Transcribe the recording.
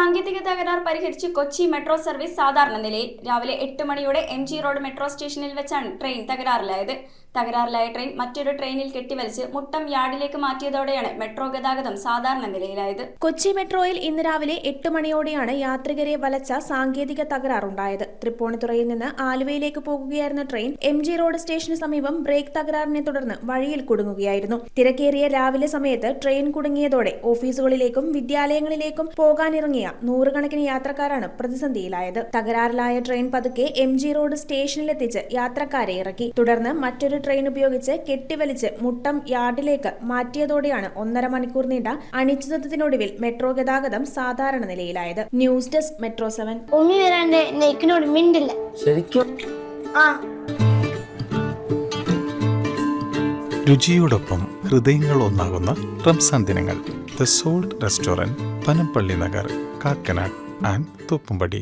സാങ്കേതിക തകരാർ പരിഹരിച്ച് കൊച്ചി മെട്രോ സർവീസ് സാധാരണ നിലയിൽ. രാവിലെ 8 മണിയോടെ MG റോഡ് മെട്രോ സ്റ്റേഷനിൽ വെച്ചാണ് ട്രെയിൻ തകരാറിലായത്. തകരാറിലായ ട്രെയിൻ മറ്റൊരു ട്രെയിനിൽ കെട്ടിവലിച്ച് മുട്ടം യാർഡിലേക്ക് മാറ്റിയതോടെയാണ് മെട്രോ ഗതാഗതം സാധാരണ നിലയിലായത്. കൊച്ചി മെട്രോയിൽ ഇന്ന് രാവിലെ 8 മണിയോടെയാണ് യാത്രികരെ വലച്ച സാങ്കേതിക തകരാറുണ്ടായത്. തൃപ്പൂണിത്തുറയിൽ നിന്ന് ആലുവയിലേക്ക് പോകുകയായിരുന്ന ട്രെയിൻ MG റോഡ് സ്റ്റേഷന് സമീപം ബ്രേക്ക് തകരാറിനെ തുടർന്ന് വഴിയിൽ കുടുങ്ങുകയായിരുന്നു. തിരക്കേറിയ രാവിലെ സമയത്ത് ട്രെയിൻ കുടുങ്ങിയതോടെ ഓഫീസുകളിലേക്കും വിദ്യാലയങ്ങളിലേക്കും പോകാനിറങ്ങിയ നൂറുകണക്കിന് യാത്രക്കാരാണ് പ്രതിസന്ധിയിലായത്. തകരാറിലായ ട്രെയിൻ പതുക്കെ MG റോഡ് സ്റ്റേഷനിലെത്തിച്ച് യാത്രക്കാരെ ഇറക്കി. തുടർന്ന് മറ്റൊരു ട്രെയിൻ ഉപയോഗിച്ച് കെട്ടിവലിച്ച് മുട്ടം യാർഡിലേക്ക് മാറ്റിയതോടെയാണ് 1.5 മണിക്കൂർ നീണ്ട അനിശ്ചിതത്വത്തിനൊടുവിൽ മെട്രോ ഗതാഗതം സാധാരണ നിലയിലായത്. News desk metro 7. രുചിയോടൊപ്പം ഹൃദയങ്ങൾ ഒന്നാകുന്ന റംസാൻ ദിനങ്ങൾ. The Salt restaurant, Panampilly Nagar, Kakkanad and Thoppumpady.